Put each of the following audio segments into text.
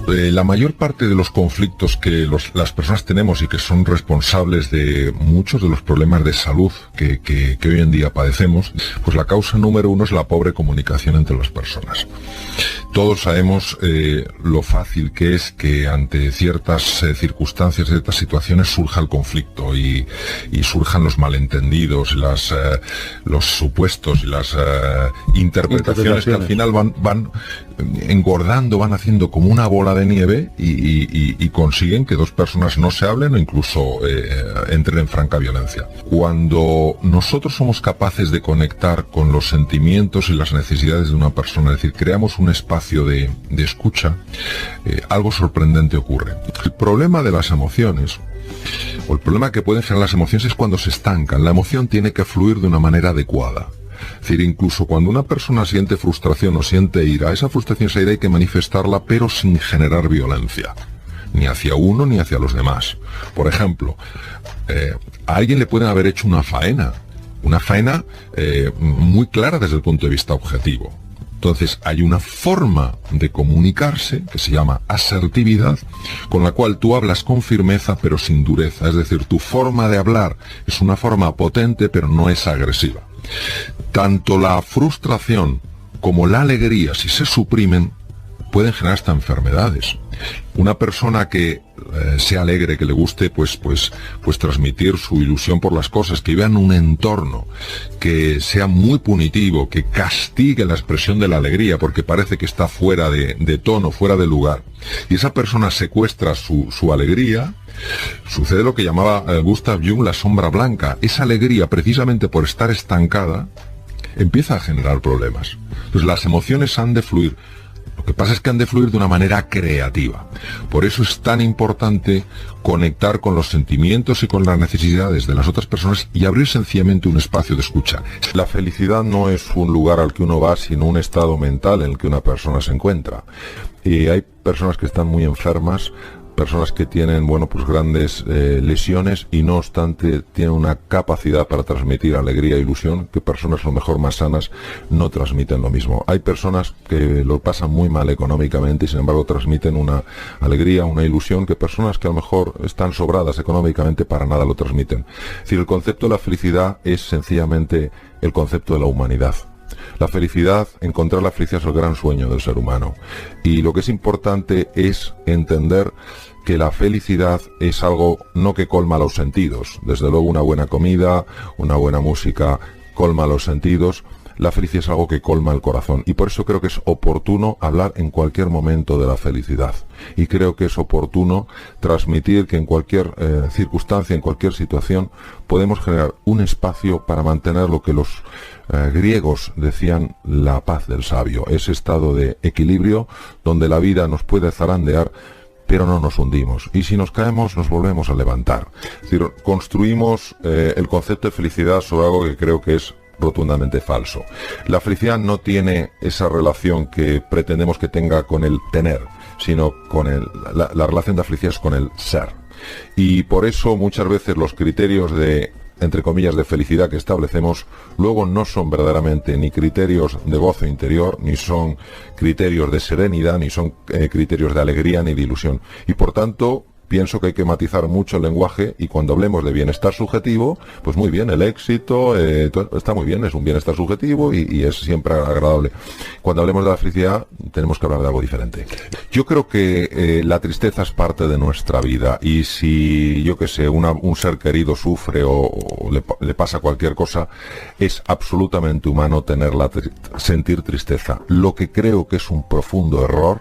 La mayor parte de los conflictos que las personas tenemos y que son responsables de muchos de los problemas de salud que hoy en día padecemos, pues la causa número uno es la pobre comunicación entre las personas. Todos sabemos lo fácil que es que ante ciertas circunstancias, ciertas situaciones surja el conflicto y surjan los malentendidos, los supuestos y las interpretaciones que al final van engordando, van haciendo como una bola de nieve y consiguen que dos personas no se hablen o incluso entren en franca violencia. Cuando nosotros somos capaces de conectar con los sentimientos y las necesidades de una persona, es decir, creamos un espacio de escucha, algo sorprendente ocurre. El problema de las emociones, o el problema que pueden generar las emociones, es cuando se estancan. La emoción tiene que fluir de una manera adecuada. Es decir, incluso cuando una persona siente frustración o siente ira, esa frustración, esa ira hay que manifestarla, pero sin generar violencia, ni hacia uno ni hacia los demás. Por ejemplo, a alguien le pueden haber hecho una faena muy clara desde el punto de vista objetivo. Entonces hay una forma de comunicarse que se llama asertividad, con la cual tú hablas con firmeza pero sin dureza. Es decir, tu forma de hablar es una forma potente pero no es agresiva. Tanto la frustración como la alegría, si se suprimen, pueden generar hasta enfermedades. Una persona que sea alegre, que le guste pues transmitir su ilusión por las cosas, que viva en un entorno que sea muy punitivo, que castigue la expresión de la alegría porque parece que está fuera de tono, fuera de lugar, y esa persona secuestra su alegría, sucede lo que llamaba Gustav Jung la sombra blanca. Esa alegría, precisamente por estar estancada, empieza a generar problemas. Entonces las emociones han de fluir. Lo que pasa es que han de fluir de una manera creativa. Por eso es tan importante conectar con los sentimientos y con las necesidades de las otras personas y abrir sencillamente un espacio de escucha. La felicidad no es un lugar al que uno va, sino un estado mental en el que una persona se encuentra. Y hay personas que están muy enfermas, personas que tienen, grandes lesiones y no obstante tienen una capacidad para transmitir alegría e ilusión que personas a lo mejor más sanas no transmiten lo mismo. Hay personas que lo pasan muy mal económicamente y sin embargo transmiten una alegría, una ilusión que personas que a lo mejor están sobradas económicamente para nada lo transmiten. Es decir, el concepto de la felicidad es sencillamente el concepto de la humanidad. La felicidad, encontrar la felicidad es el gran sueño del ser humano. Y lo que es importante es entender que la felicidad es algo no que colma los sentidos. Desde luego una buena comida, una buena música colma los sentidos. La felicidad es algo que colma el corazón. Y por eso creo que es oportuno hablar en cualquier momento de la felicidad. Y creo que es oportuno transmitir que en cualquier circunstancia, en cualquier situación, podemos generar un espacio para mantener lo que los griegos decían la paz del sabio, ese estado de equilibrio donde la vida nos puede zarandear pero no nos hundimos, y si nos caemos nos volvemos a levantar. Es decir, construimos el concepto de felicidad sobre algo que creo que es rotundamente falso. La felicidad no tiene esa relación que pretendemos que tenga con el tener, sino con la relación de la felicidad es con el ser. Y por eso muchas veces los criterios de, entre comillas, de felicidad que establecemos, luego no son verdaderamente ni criterios de gozo interior, ni son criterios de serenidad, ni son criterios de alegría, ni de ilusión. Y por tanto, pienso que hay que matizar mucho el lenguaje, y cuando hablemos de bienestar subjetivo, pues muy bien, el éxito está muy bien, es un bienestar subjetivo y es siempre agradable. Cuando hablemos de la felicidad, tenemos que hablar de algo diferente. Yo creo que la tristeza es parte de nuestra vida, y si, yo qué sé, un ser querido sufre o le pasa cualquier cosa, es absolutamente humano sentir tristeza. Lo que creo que es un profundo error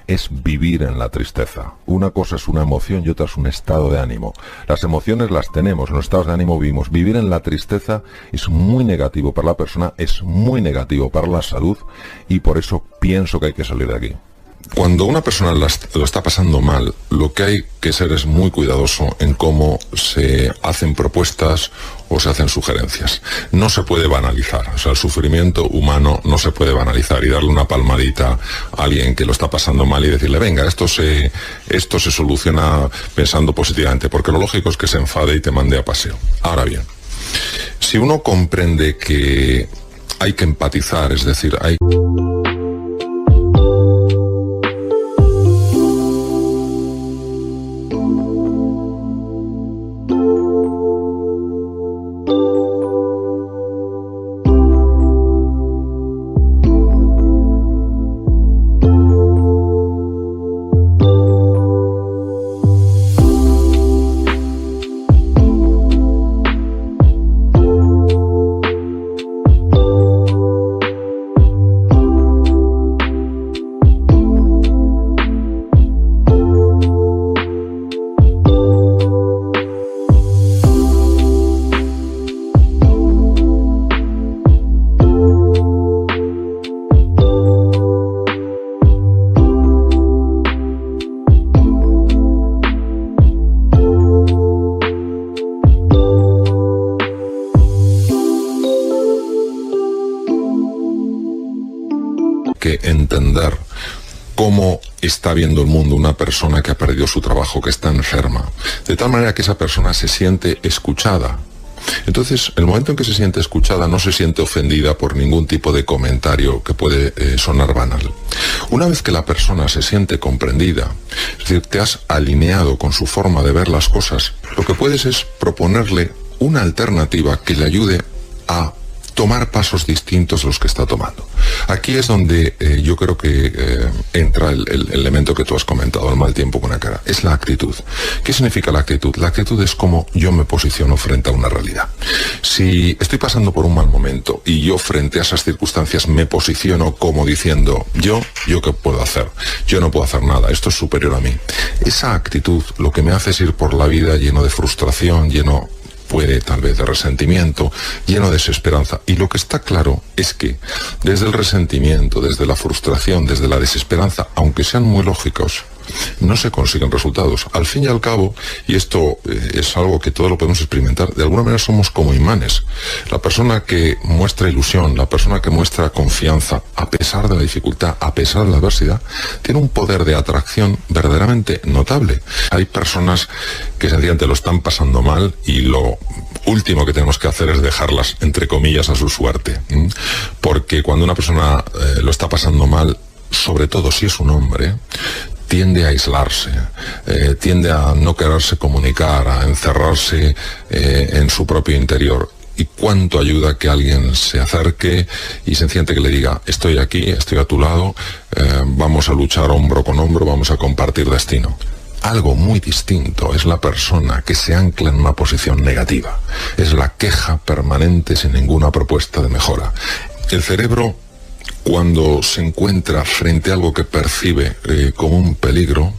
es vivir en la tristeza. Una cosa es una emoción y otra es un estado de ánimo. Las emociones las tenemos, en los estados de ánimo vivimos. Vivir en la tristeza es muy negativo para la persona, es muy negativo para la salud, y por eso pienso que hay que salir de aquí. Cuando una persona lo está pasando mal, lo que hay que ser es muy cuidadoso en cómo se hacen propuestas o se hacen sugerencias. No se puede banalizar, o sea, el sufrimiento humano no se puede banalizar y darle una palmadita a alguien que lo está pasando mal y decirle, venga, esto se soluciona pensando positivamente, porque lo lógico es que se enfade y te mande a paseo. Ahora bien, si uno comprende que hay que empatizar, es decir, hay que entender cómo está viendo el mundo una persona que ha perdido su trabajo, que está enferma, de tal manera que esa persona se siente escuchada. Entonces, el momento en que se siente escuchada, no se siente ofendida por ningún tipo de comentario que puede sonar banal. Una vez que la persona se siente comprendida, es decir, te has alineado con su forma de ver las cosas, lo que puedes es proponerle una alternativa que le ayude a tomar pasos distintos a los que está tomando. Aquí es donde yo creo que entra el elemento que tú has comentado, el mal tiempo con la cara. Es la actitud. ¿Qué significa la actitud? La actitud es cómo yo me posiciono frente a una realidad. Si estoy pasando por un mal momento y yo frente a esas circunstancias me posiciono como diciendo, yo qué puedo hacer, yo no puedo hacer nada, esto es superior a mí. Esa actitud lo que me hace es ir por la vida lleno de frustración, puede tal vez de resentimiento, lleno de desesperanza. Y lo que está claro es que desde el resentimiento, desde la frustración, desde la desesperanza, aunque sean muy lógicos, no se consiguen resultados. Al fin y al cabo, y esto es algo que todos lo podemos experimentar, de alguna manera somos como imanes. La persona que muestra ilusión, la persona que muestra confianza, a pesar de la dificultad, a pesar de la adversidad, tiene un poder de atracción verdaderamente notable. Hay personas que sencillamente lo están pasando mal y lo último que tenemos que hacer es dejarlas, entre comillas, a su suerte. Porque cuando una persona lo está pasando mal, sobre todo si es un hombre, tiende a aislarse, tiende a no quererse comunicar, a encerrarse en su propio interior. Y cuánto ayuda que alguien se acerque y sencillamente que le diga, estoy aquí, estoy a tu lado, vamos a luchar hombro con hombro, vamos a compartir destino. Algo muy distinto es la persona que se ancla en una posición negativa. Es la queja permanente sin ninguna propuesta de mejora. El cerebro, cuando se encuentra frente a algo que percibe como un peligro,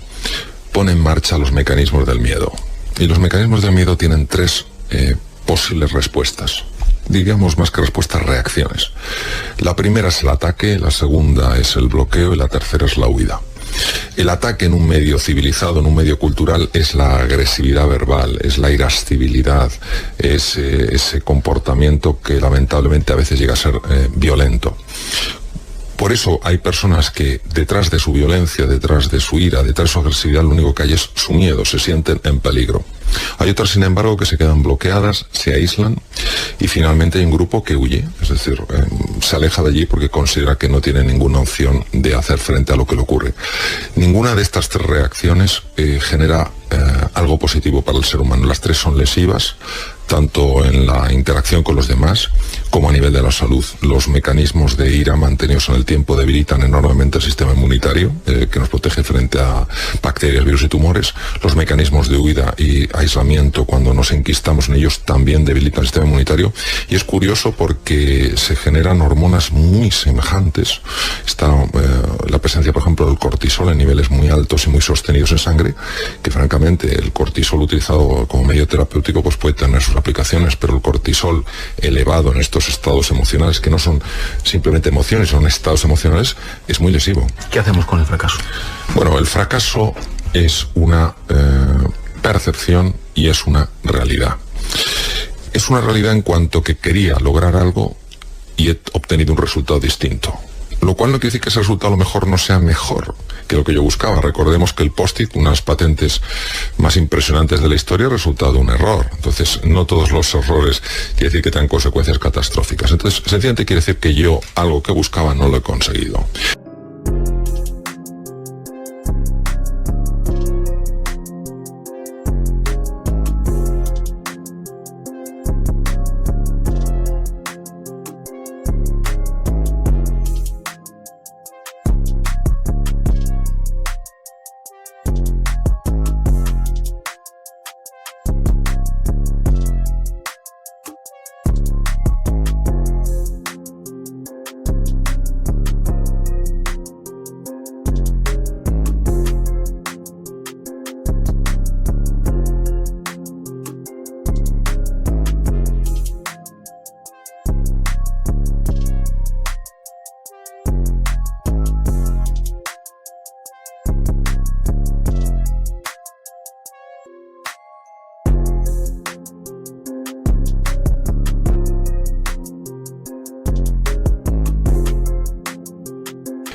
pone en marcha los mecanismos del miedo. Y los mecanismos del miedo tienen tres posibles respuestas. Digamos más que respuestas, reacciones. La primera es el ataque, la segunda es el bloqueo y la tercera es la huida. El ataque en un medio civilizado, en un medio cultural, es la agresividad verbal, es la irascibilidad, es ese comportamiento que lamentablemente a veces llega a ser violento. Por eso hay personas que detrás de su violencia, detrás de su ira, detrás de su agresividad, lo único que hay es su miedo, se sienten en peligro. Hay otras, sin embargo, que se quedan bloqueadas, se aíslan y finalmente hay un grupo que huye, es decir, se aleja de allí porque considera que no tiene ninguna opción de hacer frente a lo que le ocurre. Ninguna de estas tres reacciones genera algo positivo para el ser humano. Las tres son lesivas, tanto en la interacción con los demás como a nivel de la salud. Los mecanismos de ira mantenidos en el tiempo debilitan enormemente el sistema inmunitario, que nos protege frente a bacterias, virus y tumores. Los mecanismos de huida y aislamiento, cuando nos enquistamos en ellos, también debilitan el sistema inmunitario. Y es curioso porque se generan hormonas muy semejantes. Está la presencia, por ejemplo, del cortisol en niveles muy altos y muy sostenidos en sangre, que francamente el cortisol utilizado como medio terapéutico pues puede tener sus aplicaciones, pero el cortisol elevado en estos estados emocionales, que no son simplemente emociones, son estados emocionales, es muy lesivo. ¿Qué hacemos con el fracaso? Bueno, el fracaso es una percepción y es una realidad. Es una realidad en cuanto que quería lograr algo y he obtenido un resultado distinto. Lo cual no quiere decir que ese resultado a lo mejor no sea mejor que lo que yo buscaba. Recordemos que el post-it, una de las patentes más impresionantes de la historia, es resultado de un error. Entonces, no todos los errores quiere decir que tengan consecuencias catastróficas. Entonces, sencillamente quiere decir que yo algo que buscaba no lo he conseguido.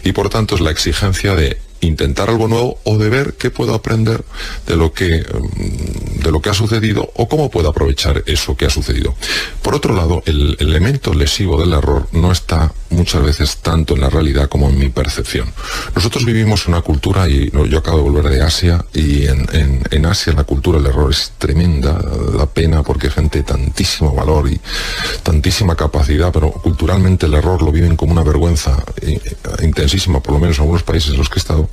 Y por tanto es la exigencia de intentar algo nuevo o de ver qué puedo aprender de lo que ha sucedido o cómo puedo aprovechar eso que ha sucedido. Por otro lado, el elemento lesivo del error no está muchas veces tanto en la realidad como en mi percepción. Nosotros vivimos una cultura, y yo acabo de volver de Asia, y en Asia la cultura del error es tremenda, da pena porque hay gente de tantísimo valor y tantísima capacidad, pero culturalmente el error lo viven como una vergüenza intensísima, por lo menos en algunos países en los que he estado.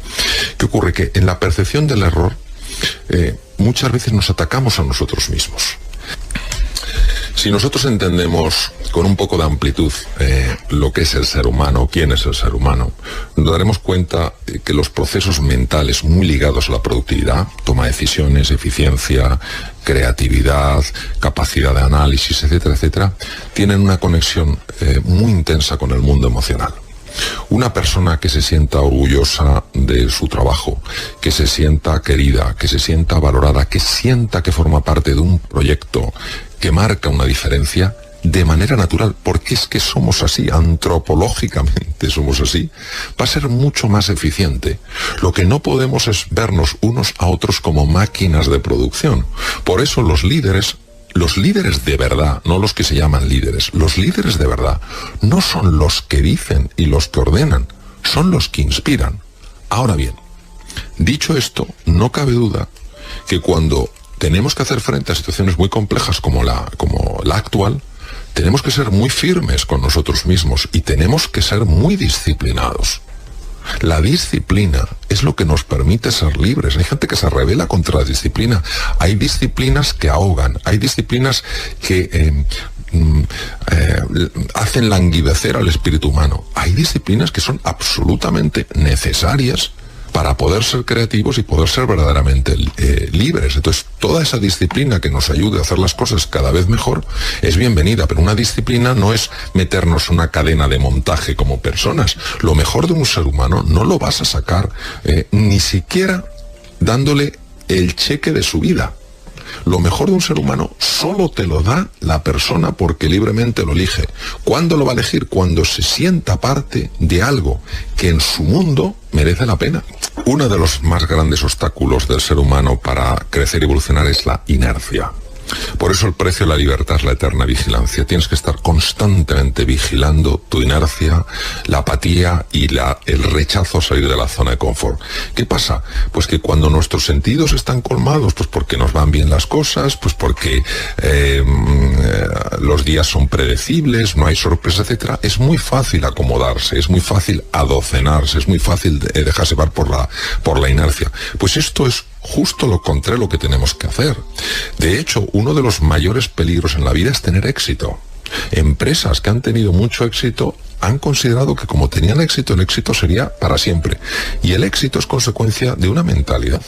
¿Qué ocurre? Que en la percepción del error muchas veces nos atacamos a nosotros mismos. Si nosotros entendemos con un poco de amplitud lo que es el ser humano, quién es el ser humano, nos daremos cuenta que los procesos mentales muy ligados a la productividad, toma de decisiones, eficiencia, creatividad, capacidad de análisis, etcétera, etcétera, tienen una conexión muy intensa con el mundo emocional. Una persona que se sienta orgullosa de su trabajo, que se sienta querida, que se sienta valorada, que sienta que forma parte de un proyecto que marca una diferencia, de manera natural, porque es que somos así, antropológicamente somos así, va a ser mucho más eficiente. Lo que no podemos es vernos unos a otros como máquinas de producción. Por eso los líderes de verdad, no los que se llaman líderes, los líderes de verdad no son los que dicen y los que ordenan, son los que inspiran. Ahora bien, dicho esto, no cabe duda que cuando tenemos que hacer frente a situaciones muy complejas como la actual, tenemos que ser muy firmes con nosotros mismos y tenemos que ser muy disciplinados. La disciplina es lo que nos permite ser libres. Hay gente que se rebela contra la disciplina. Hay disciplinas que ahogan, hay disciplinas que hacen languidecer al espíritu humano. Hay disciplinas que son absolutamente necesarias para poder ser creativos y poder ser verdaderamente libres. Entonces, toda esa disciplina que nos ayude a hacer las cosas cada vez mejor es bienvenida, pero una disciplina no es meternos una cadena de montaje como personas. Lo mejor de un ser humano no lo vas a sacar ni siquiera dándole el cheque de su vida. Lo mejor de un ser humano solo te lo da la persona porque libremente lo elige. ¿Cuándo lo va a elegir? Cuando se sienta parte de algo que en su mundo merece la pena. Uno de los más grandes obstáculos del ser humano para crecer y evolucionar es la inercia. Por eso el precio de la libertad es la eterna vigilancia. Tienes que estar constantemente vigilando tu inercia, la apatía y el rechazo a salir de la zona de confort. ¿Qué pasa? Pues que cuando nuestros sentidos están colmados, pues porque nos van bien las cosas, pues porque los días son predecibles, no hay sorpresa, etcétera, es muy fácil acomodarse, es muy fácil adocenarse, es muy fácil dejarse llevar por la inercia. Pues esto es justo lo contrario a lo que tenemos que hacer. De hecho, uno de los mayores peligros en la vida es tener éxito. Empresas que han tenido mucho éxito han considerado que como tenían éxito, el éxito sería para siempre. Y el éxito es consecuencia de una mentalidad.